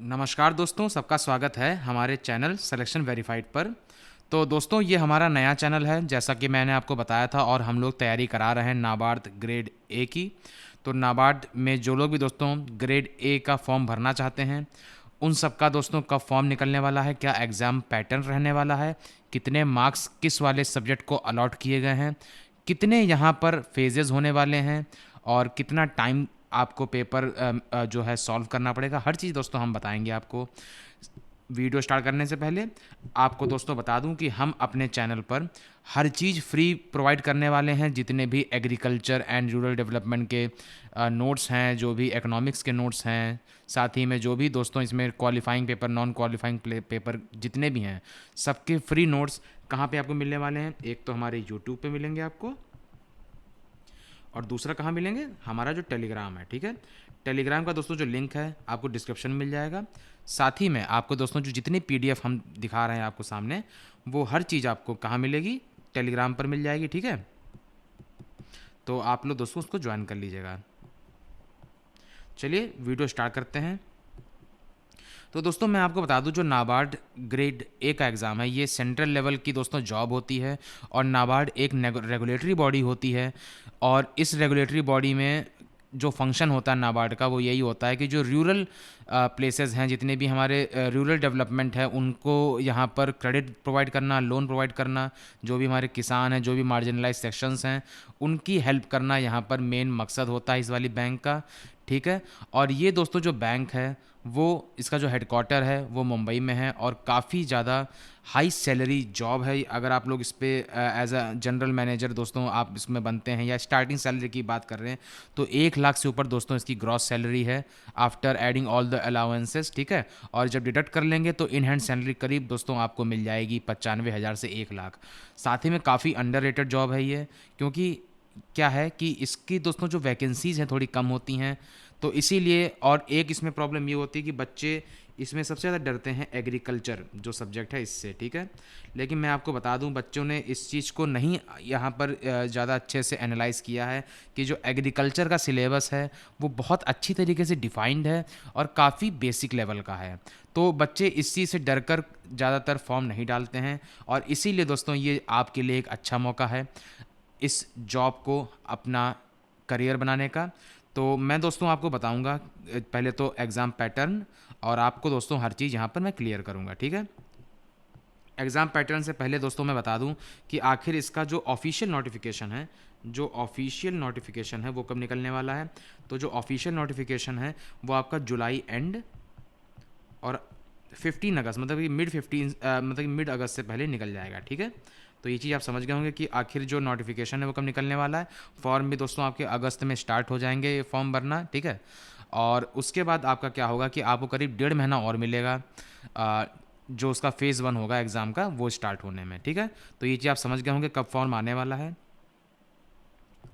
नमस्कार दोस्तों, सबका स्वागत है हमारे चैनल सिलेक्शन वेरीफाइड पर। तो दोस्तों, ये हमारा नया चैनल है, जैसा कि मैंने आपको बताया था, और हम लोग तैयारी करा रहे हैं नाबार्ड ग्रेड ए की। तो नाबार्ड में जो लोग भी दोस्तों ग्रेड ए का फॉर्म भरना चाहते हैं, उन सबका दोस्तों कब फॉर्म निकलने वाला है, क्या एग्ज़ाम पैटर्न रहने वाला है, कितने मार्क्स किस वाले सब्जेक्ट को अलॉट किए गए हैं, कितने यहाँ पर फेजेस होने वाले हैं, और कितना टाइम आपको पेपर जो है सॉल्व करना पड़ेगा, हर चीज़ दोस्तों हम बताएंगे आपको। वीडियो स्टार्ट करने से पहले आपको दोस्तों बता दूं कि हम अपने चैनल पर हर चीज़ फ्री प्रोवाइड करने वाले हैं। जितने भी एग्रीकल्चर एंड रूरल डेवलपमेंट के नोट्स हैं, जो भी इकोनॉमिक्स के नोट्स हैं, साथ ही में जो भी दोस्तों इसमें qualifying paper, non qualifying paper जितने भी हैं, सबके फ्री नोट्स कहाँ पे आपको मिलने वाले हैं। एक तो हमारे यूट्यूब पे मिलेंगे आपको, और दूसरा कहाँ मिलेंगे, हमारा जो टेलीग्राम है, ठीक है। टेलीग्राम का दोस्तों जो लिंक है आपको डिस्क्रिप्शन में मिल जाएगा। साथ ही में आपको दोस्तों जो जितनी पीडीएफ हम दिखा रहे हैं आपको सामने, वो हर चीज़ आपको कहाँ मिलेगी, टेलीग्राम पर मिल जाएगी, ठीक है। तो आप लोग दोस्तों उसको ज्वाइन कर लीजिएगा। चलिए वीडियो स्टार्ट करते हैं। तो दोस्तों मैं आपको बता दूं, जो नाबार्ड ग्रेड ए का एग्ज़ाम है, ये सेंट्रल लेवल की दोस्तों जॉब होती है, और नाबार्ड एक रेगुलेटरी बॉडी होती है। और इस रेगुलेटरी बॉडी में जो फंक्शन होता है नाबार्ड का, वो यही होता है कि जो रूरल प्लेसेस हैं, जितने भी हमारे रूरल डेवलपमेंट है, उनको यहाँ पर क्रेडिट प्रोवाइड करना, लोन प्रोवाइड करना, जो भी हमारे किसान हैं, जो भी मार्जिनलाइज सेक्शंस हैं, उनकी हेल्प करना यहाँ पर मेन मकसद होता है इस वाली बैंक का, ठीक है। और ये दोस्तों जो बैंक है, वो इसका जो हेडक्वार्टर है वो मुंबई में है, और काफ़ी ज़्यादा हाई सैलरी जॉब है। अगर आप लोग इस पे एज अ जनरल मैनेजर दोस्तों आप इसमें बनते हैं, या स्टार्टिंग सैलरी की बात कर रहे हैं, तो 1 लाख से ऊपर दोस्तों इसकी ग्रॉस सैलरी है, after adding all the allowances, ठीक है। और जब डिडक्ट कर लेंगे तो इन हैंड सैलरी करीब दोस्तों आपको मिल जाएगी 95,000 से 1 लाख। साथ ही में काफ़ी अंडर जॉब है ये, क्योंकि क्या है कि इसकी दोस्तों जो वैकेंसीज़ हैं थोड़ी कम होती हैं, तो इसीलिए। और एक इसमें प्रॉब्लम ये होती है कि बच्चे इसमें सबसे ज़्यादा डरते हैं एग्रीकल्चर जो सब्जेक्ट है इससे, ठीक है। लेकिन मैं आपको बता दूं, बच्चों ने इस चीज़ को नहीं यहाँ पर ज़्यादा अच्छे से एनालाइज़ किया है कि जो एग्रीकल्चर का सिलेबस है वो बहुत अच्छी तरीके से डिफाइंड है, और काफ़ी बेसिक लेवल का है। तो बच्चे इस चीज़ से डर कर ज़्यादातर फॉर्म नहीं डालते हैं, और इसीलिए दोस्तों ये आपके लिए एक अच्छा मौका है इस जॉब को अपना करियर बनाने का। तो मैं दोस्तों आपको बताऊंगा पहले तो एग्ज़ाम पैटर्न, और आपको दोस्तों हर चीज़ यहाँ पर मैं क्लियर करूँगा, ठीक है। एग्ज़ाम पैटर्न से पहले दोस्तों मैं बता दूं कि आखिर इसका जो ऑफिशियल नोटिफिकेशन है, वो कब निकलने वाला है। तो जो ऑफिशियल नोटिफिकेशन है वो आपका जुलाई एंड और 15 अगस्त, मतलब कि मतलब कि मिड अगस्त से पहले निकल जाएगा, ठीक है। तो ये चीज़ आप समझ गए होंगे कि आखिर जो नोटिफिकेशन है वो कब निकलने वाला है। फॉर्म भी दोस्तों आपके अगस्त में स्टार्ट हो जाएंगे ये फॉर्म भरना, ठीक है। और उसके बाद आपका क्या होगा कि आपको करीब 1.5 महीना और मिलेगा, जो उसका फेज़ 1 होगा एग्ज़ाम का, वो स्टार्ट होने में, ठीक है। तो ये चीज़ आप समझ गए होंगे कब फॉर्म आने वाला है।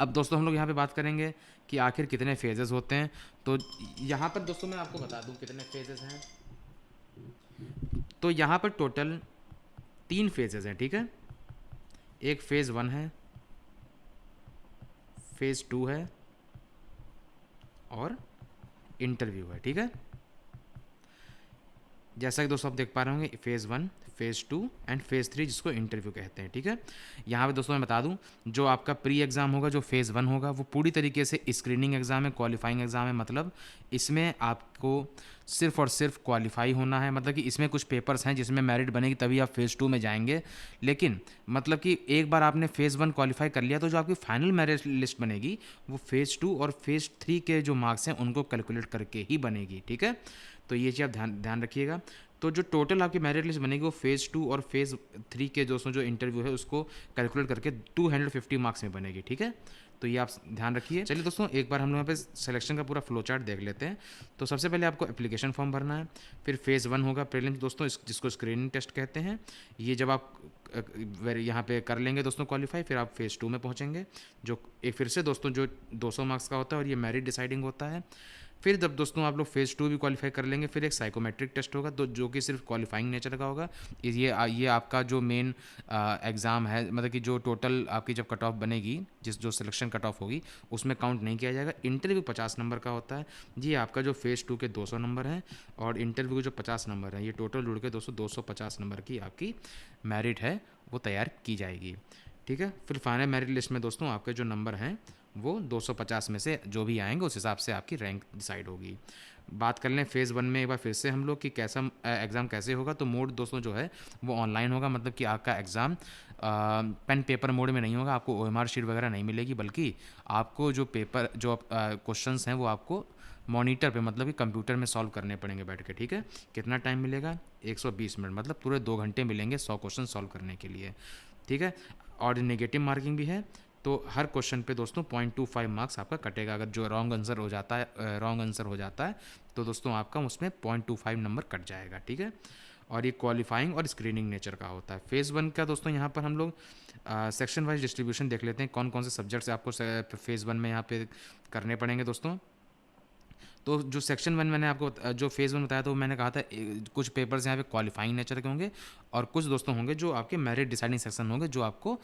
अब दोस्तों हम लोग यहाँ पे बात करेंगे कि आखिर कितने फेजेस होते हैं। तो यहाँ पर दोस्तों मैं आपको बता दूँ कितने फेजेस हैं। तो यहाँ पर टोटल 3 फेजेस हैं, ठीक है। एक फेज़ 1 है, फेज़ 2 है, और इंटरव्यू है, ठीक है। जैसा कि दोस्तों आप देख पा रहे होंगे, फेज़ 1, फेज़ 2 एंड फेज़ 3, जिसको इंटरव्यू कहते हैं, ठीक है। यहाँ पे दोस्तों मैं बता दूँ, जो आपका प्री एग्ज़ाम होगा, जो फेज़ 1 होगा, वो पूरी तरीके से स्क्रीनिंग एग्ज़ाम है, क्वालिफाइंग एग्ज़ाम है। मतलब इसमें आपको सिर्फ और सिर्फ क्वालिफाई होना है। मतलब कि इसमें कुछ पेपर्स हैं जिसमें मेरिट बनेगी, तभी आप फेज़ 2 में जाएंगे। लेकिन मतलब कि एक बार आपने फेज़ 1 क्वालिफाई कर लिया, तो जो आपकी फाइनल मेरिट लिस्ट बनेगी वो फेज़ 2 और फेज़ 3 के जो मार्क्स हैं उनको कैलकुलेट करके ही बनेगी, ठीक है। तो ये चीज़ आप ध्यान ध्यान रखिएगा। तो जो टोटल आपकी मेरिट लिस्ट बनेगी वो फेज़ 2 और फेज़ 3 के दोस्तों जो इंटरव्यू है उसको कैलकुलेट करके 250 मार्क्स में बनेगी, ठीक है। तो ये आप ध्यान रखिए। चलिए दोस्तों, एक बार हम लोग यहाँ पे सिलेक्शन का पूरा फ्लो चार्ट देख लेते हैं। तो सबसे पहले आपको एप्लीकेशन फॉर्म भरना है, फिर फेज़ 1 होगा प्रीलिम्स दोस्तों, जिसको स्क्रीनिंग टेस्ट कहते हैं। ये जब आप यहाँ पे कर लेंगे दोस्तों क्वालिफाई, फिर आप फेज़ 2 में पहुँचेंगे, जो एक फिर से दोस्तों जो 200 मार्क्स का होता है, और ये मेरिट डिसाइडिंग होता है। फिर जब दोस्तों आप लोग फेज़ 2 भी क्वालिफाई कर लेंगे, फिर एक साइकोमेट्रिक टेस्ट होगा, तो जो कि सिर्फ क्वालिफाइंग नेचर का होगा। ये आपका जो मेन एग्ज़ाम है, मतलब कि जो टोटल आपकी जब कट ऑफ बनेगी, जो सिलेक्शन कट ऑफ होगी, उसमें काउंट नहीं किया जाएगा। इंटरव्यू 50 नंबर का होता है। ये आपका जो फेज़ 2 के 200 नंबर हैं, और इंटरव्यू के जो 50 नंबर हैं, ये टोटल जुड़ के दोस्तों 250 नंबर की आपकी मेरिट है वो तैयार की जाएगी। ठीक है, फिर फाइनल मेरिट लिस्ट में दोस्तों आपके जो नंबर हैं वो 250 में से जो भी आएंगे उस हिसाब से आपकी रैंक डिसाइड होगी। बात कर लें फेज़ 1 में एक बार फिर से हम लोग कि कैसा एग्ज़ाम कैसे होगा, तो मोड दोस्तों जो है वो ऑनलाइन होगा, मतलब कि आपका एग्ज़ाम पेन पेपर मोड में नहीं होगा, आपको OMR शीट वगैरह नहीं मिलेगी, बल्कि आपको जो पेपर जो क्वेश्चंस हैं वो आपको मॉनिटर पे, मतलब कि कंप्यूटर में सॉल्व करने पड़ेंगे बैठ के। ठीक है, कितना टाइम मिलेगा? 120 मिनट, मतलब पूरे 2 घंटे मिलेंगे 100 क्वेश्चन सॉल्व करने के लिए। ठीक है, और नेगेटिव मार्किंग भी है, तो हर क्वेश्चन पे दोस्तों 0.25 मार्क्स आपका कटेगा। अगर जो रॉन्ग आंसर हो जाता है, तो दोस्तों आपका उसमें 0.25 नंबर कट जाएगा। ठीक है, और ये क्वालिफाइंग और स्क्रीनिंग नेचर का होता है। फेज़ 1 का दोस्तों यहाँ पर हम लोग सेक्शन वाइज डिस्ट्रीब्यूशन देख लेते हैं, कौन कौन से सब्जेक्ट्स आपको फेज़ 1 में यहाँ पे करने पड़ेंगे दोस्तों। तो जो सेक्शन 1 मैंने आपको जो फेज़ 1 बताया, तो मैंने कहा था कुछ पेपर्स यहाँ पे क्वालिफाइंग नेचर के होंगे, और कुछ दोस्तों होंगे जो आपके मेरिट डिसाइडिंग सेक्शन होंगे, जो आपको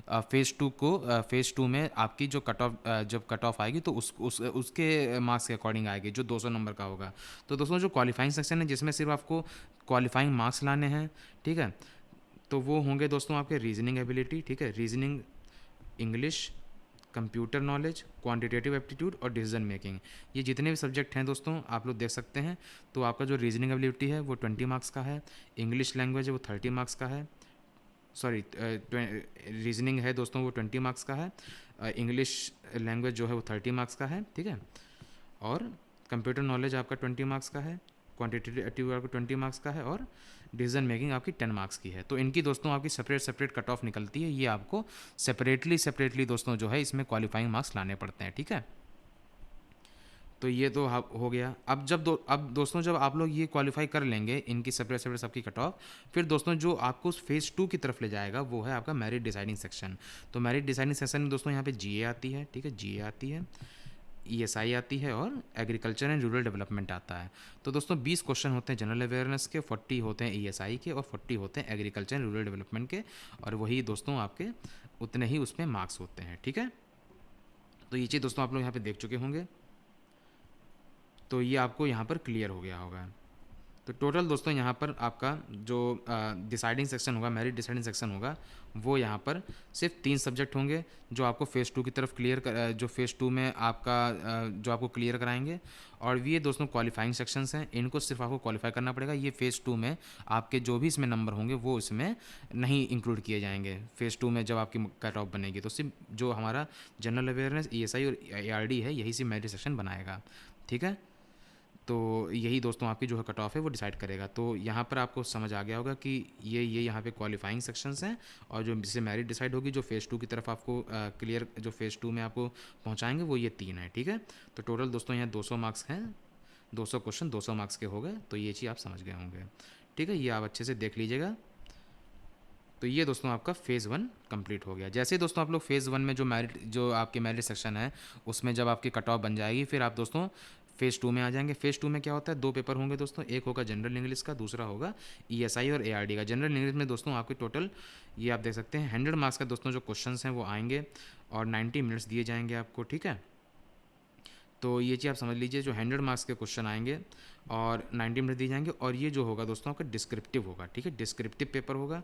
फेज़ 2 में आपकी जो कट ऑफ जब कट ऑफ आएगी, तो उसके मार्क्स के अकॉर्डिंग आएगी, जो 200 नंबर का होगा। तो दोस्तों जो क्वालिफाइंग सेक्शन है, जिसमें सिर्फ आपको क्वालिफाइंग मार्क्स लाने हैं, ठीक है, तो वो होंगे दोस्तों आपके रीजनिंग एबिलिटी। ठीक है, reasoning, English, computer knowledge, quantitative aptitude और डिसीजन मेकिंग, ये जितने भी सब्जेक्ट हैं दोस्तों आप लोग देख सकते हैं। तो आपका जो रीजनिंग एबिलिटी है वो 20 मार्क्स का है, इंग्लिश लैंग्वेज है वो 30 मार्क्स का है, सॉरी रीजनिंग है दोस्तों वो 20 मार्क्स का है, इंग्लिश लैंग्वेज जो है वो 30 मार्क्स का है। ठीक है, और कंप्यूटर नॉलेज आपका 20 मार्क्स का है, क्वांटिटेटिव एप्टीट्यूड आपका 20 मार्क्स का है, और डिसीजन मेकिंग आपकी 10 मार्क्स की है। तो इनकी दोस्तों आपकी सेपरेट कट ऑफ निकलती है, ये आपको सेपरेटली दोस्तों जो है इसमें क्वालिफाइंग मार्क्स लाने पड़ते हैं। ठीक है, तो ये तो हो गया। अब दोस्तों जब आप लोग ये क्वालिफाई कर लेंगे इनकी सेपरेट सबकी कट ऑफ, फिर दोस्तों जो आपको फेज़ 2 की तरफ ले जाएगा वो है आपका मेरिट डिसाइडिंग सेक्शन। तो मेरिट डिसाइडिंग सेक्शन में दोस्तों यहाँ पे GA आती है। ठीक है, GA आती है, ESI आती है, और एग्रीकल्चर एंड रूरल डेवलपमेंट आता है। तो दोस्तों 20 क्वेश्चन होते हैं जनरल अवेयरनेस के, 40 होते हैं ESI के, और 40 होते हैं एग्रीकल्चर एंड रूरल डेवलपमेंट के, और वही दोस्तों आपके उतने ही उसमें मार्क्स होते हैं। ठीक है, तो ये चीज़ दोस्तों आप लोग यहाँ पे देख चुके होंगे, तो ये आपको यहाँ पर क्लियर हो गया होगा। तो टोटल दोस्तों यहाँ पर आपका जो डिसाइडिंग सेक्शन होगा, मेरिट डिसाइडिंग सेक्शन होगा, वो यहाँ पर सिर्फ 3 सब्जेक्ट होंगे जो आपको फेज़ 2 की तरफ जो फेज़ 2 में आपका जो आपको क्लियर कराएंगे। और ये दोस्तों क्वालिफाइंग सेक्शंस हैं, इनको सिर्फ आपको क्वालिफाई करना पड़ेगा। ये फेज़ 2 में आपके जो भी इसमें नंबर होंगे वो इसमें नहीं इंक्लूड किए जाएंगे। फेज़ 2 में जब आपकी कट ऑफ बनेगी, तो सिर्फ जो हमारा जनरल अवेयरनेस, ESI और ARD है, यही सिर्फ मेरिट सेक्शन बनाएगा। ठीक है, तो यही दोस्तों आपकी जो है कट ऑफ है वो डिसाइड करेगा। तो यहाँ पर आपको समझ आ गया होगा कि ये यहाँ पे क्वालिफाइंग सेक्शंस हैं, और जो जिससे मेरिट डिसाइड होगी, जो फेज़ 2 की तरफ आपको क्लियर जो फेज़ 2 में आपको पहुँचाएंगे वो ये 3 है। ठीक है, तो टोटल दोस्तों यहाँ 200 मार्क्स हैं, 200 क्वेश्चन 200 मार्क्स के हो गए, तो ये चीज़ आप समझ गए होंगे। ठीक है, ये आप अच्छे से देख लीजिएगा। तो ये दोस्तों आपका फेज़ 1 कंप्लीट हो गया। जैसे दोस्तों आप लोग फेज़ 1 में जो आपके मेरिट सेक्शन है उसमें जब आपकी कट ऑफ बन जाएगी, फिर आप दोस्तों फेज़ 2 में आ जाएंगे। फेज़ 2 में क्या होता है, 2 पेपर होंगे दोस्तों, एक होगा जनरल इंग्लिश का, दूसरा होगा ESI और ARD का। जनरल इंग्लिश में दोस्तों आपके टोटल ये आप देख सकते हैं 100 मार्क्स का दोस्तों जो क्वेश्चन हैं वो आएंगे, और 90 मिनट्स दिए जाएंगे आपको। ठीक है, तो ये चीज़ आप समझ लीजिए, जो 100 मार्क्स के क्वेश्चन आएंगे और 90 मिनट दिए जाएंगे, और ये जो होगा दोस्तों आपका डिस्क्रिप्टिव होगा। ठीक है, डिस्क्रिप्टिव पेपर होगा,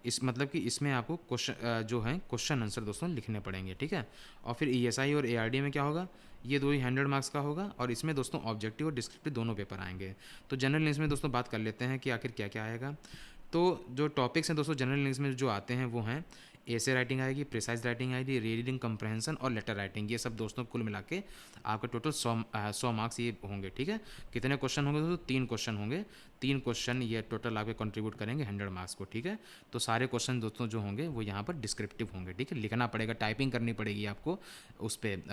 इस मतलब कि इसमें आपको क्वेश्चन जो है क्वेश्चन आंसर दोस्तों लिखने पड़ेंगे। ठीक है, और फिर ESI और ARD में क्या होगा, ये दो ही 100 मार्क्स का होगा, और इसमें दोस्तों ऑब्जेक्टिव और डिस्क्रिप्टिव दोनों पेपर आएंगे। तो जनरल इंग्लिश में दोस्तों बात कर लेते हैं कि आखिर क्या क्या आएगा। तो जो टॉपिक्स हैं दोस्तों जनरल इंग्लिश में जो आते हैं वो हैं ऐसे राइटिंग आएगी, प्रिसाइज राइटिंग आएगी, रीडिंग कंप्रहेंशन और लेटर राइटिंग। ये सब दोस्तों कुल मिला के आपका टोटल 100 मार्क्स ये होंगे। ठीक है, कितने क्वेश्चन होंगे दोस्तों, 3 क्वेश्चन होंगे। 3 क्वेश्चन ये टोटल आपके कंट्रीब्यूट करेंगे 100 मार्क्स को। ठीक है, तो सारे क्वेश्चन दोस्तों जो होंगे वो यहाँ पर डिस्क्रिप्टिव होंगे। ठीक है, लिखना पड़ेगा, टाइपिंग करनी पड़ेगी आपको उस पर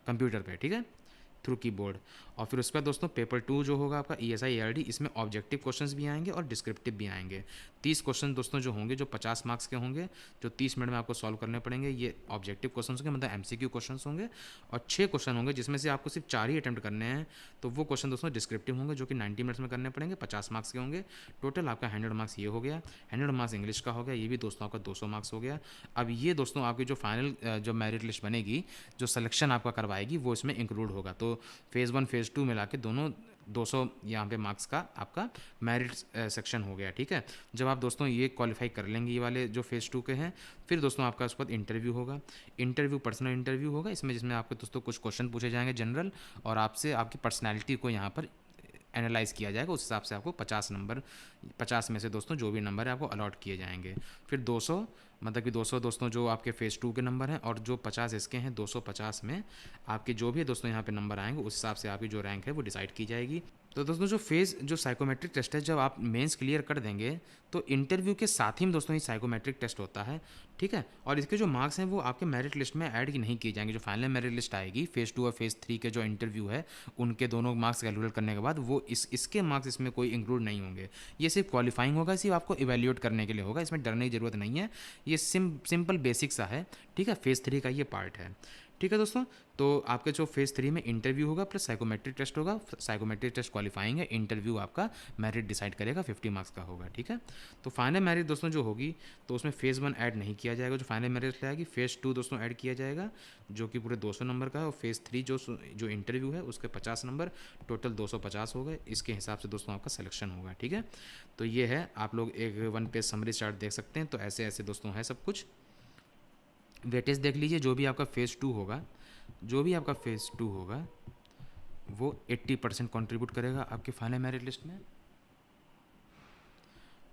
कंप्यूटर पर। ठीक है, थ्रू कीबोर्ड। और फिर उसके बाद दोस्तों पेपर 2 जो होगा आपका ESI ARD, इसमें ऑब्जेक्टिव क्वेश्चंस भी आएंगे और डिस्क्रिप्टिव भी आएंगे। 30 क्वेश्चन दोस्तों जो होंगे, जो 50 मार्क्स के होंगे, जो 30 मिनट में आपको सॉल्व करने पड़ेंगे, ये ऑब्जेक्टिव क्वेश्चन होंगे, मतलब MCQ क्वेश्चन होंगे। और 6 क्वेश्चन होंगे जिसमें से आपको सिर्फ 4 ही अटैम्प्ट करने हैं, तो वो क्वेश्चन दोस्तों डिस्क्रिप्टिव होंगे, जो कि 90 मिनट्स में करने पड़ेंगे, 50 मार्क्स के होंगे। टोटल आपका 100 मार्क्स ये हो गया। 100 मार्क्स इंग्लिश का हो गया, ये भी दोस्तों आपका 200 मार्क्स हो गया। अब ये दोस्तों आपकी जो फाइनल जो मेरिट लिस्ट बनेगी, जो सिलेक्शन आपका करवाएगी, वो इसमें इंक्लूड होगा। तो फेज़ 1 फेज़ 2 मिला के दोनों 200 यहाँ पे मार्क्स का आपका मेरिट सेक्शन हो गया, ठीक है। जब आप दोस्तों ये क्वालिफाई कर लेंगे, ये वाले जो फेज़ 2 के हैं, फिर दोस्तों आपका उसके बाद इंटरव्यू होगा। इंटरव्यू पर्सनल इंटरव्यू होगा इसमें, जिसमें आपके दोस्तों कुछ क्वेश्चन पूछे जाएंगे जनरल, और आपसे आपकी पर्सनैलिटी को यहाँ पर एनालाइज़ किया जाएगा। उस हिसाब से आपको 50 नंबर, 50 में से दोस्तों जो भी नंबर है आपको अलॉट किए जाएंगे। फिर 200, मतलब कि 200 दोस्तों जो आपके फेज़ 2 के नंबर हैं, और जो 50 इसके हैं, 250 में आपके जो भी दोस्तों यहाँ पे नंबर आएंगे, उस हिसाब से आपकी जो रैंक है वो डिसाइड की जाएगी। तो दोस्तों जो साइकोमेट्रिक टेस्ट है, जब आप मेंस क्लियर कर देंगे, तो इंटरव्यू के साथ ही में दोस्तों ये साइकोमेट्रिक टेस्ट होता है, ठीक है। और इसके जो मार्क्स हैं वो आपके मेरिट लिस्ट में ऐड नहीं किए जाएंगे। जो फाइनल मेरिट लिस्ट आएगी फेज़ 2 और फेज़ 3 के जो इंटरव्यू है, उनके दोनों मार्क्स कैलकुलेट करने के बाद वो इसके मार्क्स इसमें कोई इंक्लूड नहीं होंगे। ये सिर्फ क्वालिफाइंग होगा, सिर्फ आपको इवेल्यूएट करने के लिए होगा, इसमें डरने की ज़रूरत नहीं है। ये सिंपल बेसिक सा है, ठीक है। फेज़ 3 का ये पार्ट है, ठीक है दोस्तों। तो आपके जो फेज़ 3 में इंटरव्यू होगा प्लस साइकोमेट्रिक टेस्ट होगा। साइकोमेट्रिक टेस्ट क्वालिफाइंग है, इंटरव्यू आपका मेरिट डिसाइड करेगा, 50 मार्क्स का होगा, ठीक है। तो फाइनल मेरिट दोस्तों जो होगी, तो उसमें फेज़ 1 ऐड नहीं किया जाएगा, जो फाइनल मेरिट आएगी। फेज़ 2 दोस्तों ऐड किया जाएगा, जो कि पूरे 200 नंबर का है। और फेज़ 3 जो इंटरव्यू है उसके 50 नंबर, टोटल 250 हो गए। इसके हिसाब से दोस्तों आपका सिलेक्शन होगा, ठीक है। तो ये है, आप लोग एक 1 पेज समरी चार्ट देख सकते हैं। तो ऐसे ऐसे दोस्तों है सब कुछ। वेटेज देख लीजिए, जो भी आपका फेज़ 2 होगा, जो भी आपका फेज़ 2 होगा वो 80% कंट्रीब्यूट करेगा आपके फाइनल मेरिट लिस्ट में।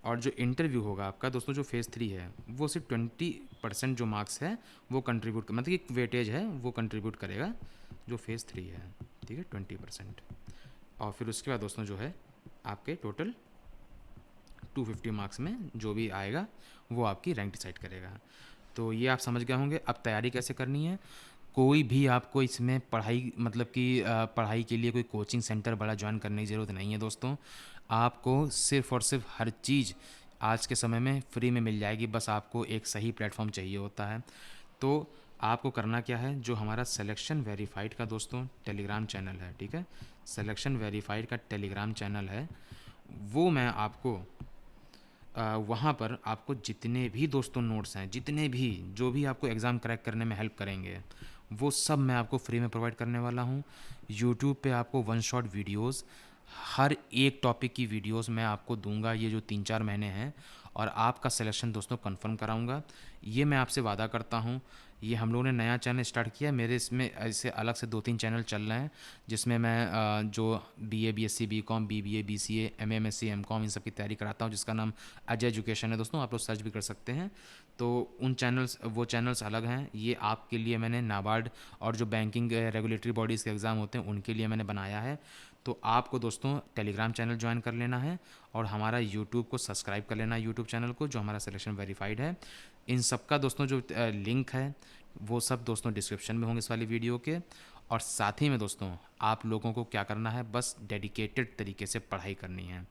और जो इंटरव्यू होगा आपका दोस्तों, जो फेज़ 3 है, वो सिर्फ 20% जो मार्क्स है वो कंट्रीब्यूट, मतलब कि वेटेज है वो कंट्रीब्यूट करेगा जो फेज़ 3 है, ठीक है, 20%। और फिर उसके बाद दोस्तों जो है आपके टोटल 250 मार्क्स में जो भी आएगा वो आपकी रैंक डिसाइड करेगा। तो ये आप समझ गए होंगे। अब तैयारी कैसे करनी है। कोई भी आपको इसमें पढ़ाई, मतलब कि पढ़ाई के लिए कोई कोचिंग सेंटर बड़ा ज्वाइन करने की ज़रूरत नहीं है दोस्तों। आपको सिर्फ़ और सिर्फ हर चीज़ आज के समय में फ्री में मिल जाएगी, बस आपको एक सही प्लेटफॉर्म चाहिए होता है। तो आपको करना क्या है, जो हमारा सिलेक्शन वेरीफाइड का दोस्तों टेलीग्राम चैनल है, ठीक है, सिलेक्शन वेरीफाइड का टेलीग्राम चैनल है, वो मैं आपको वहाँ पर आपको जितने भी दोस्तों नोट्स हैं, जितने भी जो भी आपको एग्ज़ाम क्रैक करने में हेल्प करेंगे, वो सब मैं आपको फ्री में प्रोवाइड करने वाला हूँ। यूट्यूब पे आपको 1 शॉट वीडियोस, हर एक टॉपिक की वीडियोस मैं आपको दूंगा, ये जो 3-4 महीने हैं, और आपका सिलेक्शन दोस्तों कंफर्म कराऊंगा। ये मैं आपसे वादा करता हूँ। ये हम लोगों ने नया चैनल स्टार्ट किया, मेरे इसमें ऐसे अलग से 2-3 चैनल चल रहे हैं, जिसमें मैं जो BA BSc BCom BBA BCA MA MSc MCom इन सब की तैयारी कराता हूँ, जिसका नाम अजय एजुकेशन है दोस्तों, आप लोग सर्च भी कर सकते हैं। तो वो चैनल्स अलग हैं। ये आपके लिए मैंने नाबार्ड और जो बैंकिंग रेगुलेटरी बॉडीज़ के एग्ज़ाम होते हैं उनके लिए मैंने बनाया है। तो आपको दोस्तों टेलीग्राम चैनल ज्वाइन कर लेना है, और हमारा यूट्यूब को सब्सक्राइब कर लेना है, यूट्यूब चैनल को, जो हमारा सिलेक्शन वेरीफाइड है। इन सब का दोस्तों जो लिंक है वो सब दोस्तों डिस्क्रिप्शन में होंगे इस वाली वीडियो के। और साथ ही में दोस्तों आप लोगों को क्या करना है, बस डेडिकेटेड तरीके से पढ़ाई करनी है,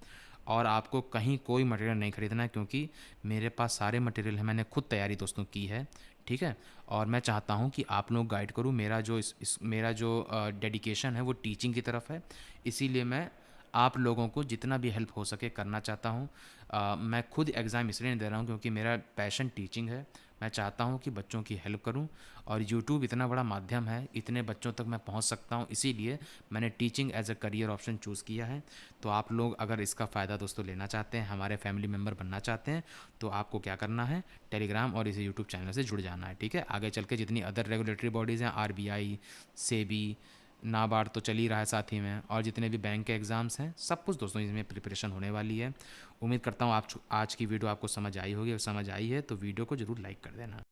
और आपको कहीं कोई मटेरियल नहीं खरीदना है, क्योंकि मेरे पास सारे मटेरियल हैं, मैंने खुद तैयारी दोस्तों की है, ठीक है। और मैं चाहता हूं कि आप लोग गाइड करूं। मेरा जो मेरा जो डेडिकेशन है वो टीचिंग की तरफ है, इसीलिए मैं आप लोगों को जितना भी हेल्प हो सके करना चाहता हूं। मैं खुद एग्ज़ाम इसलिए नहीं दे रहा हूं क्योंकि मेरा पैशन टीचिंग है। मैं चाहता हूं कि बच्चों की हेल्प करूं, और यूट्यूब इतना बड़ा माध्यम है, इतने बच्चों तक मैं पहुंच सकता हूं, इसीलिए मैंने teaching as a career option choose किया है। तो आप लोग अगर इसका फ़ायदा दोस्तों लेना चाहते हैं, हमारे फैमिली मेम्बर बनना चाहते हैं, तो आपको क्या करना है, टेलीग्राम और इस यूट्यूब चैनल से जुड़ जाना है, ठीक है। आगे चल के जितनी अदर रेगुलेटरी बॉडीज़ हैं, RBI, सेबी, नाबार्ड तो चल ही रहा है साथ ही में, और जितने भी बैंक के एग्ज़ाम्स हैं, सब कुछ दोस्तों इसमें प्रिपरेशन होने वाली है। उम्मीद करता हूँ आप आज की वीडियो आपको समझ आई होगी। अगर समझ आई है तो वीडियो को ज़रूर लाइक कर देना।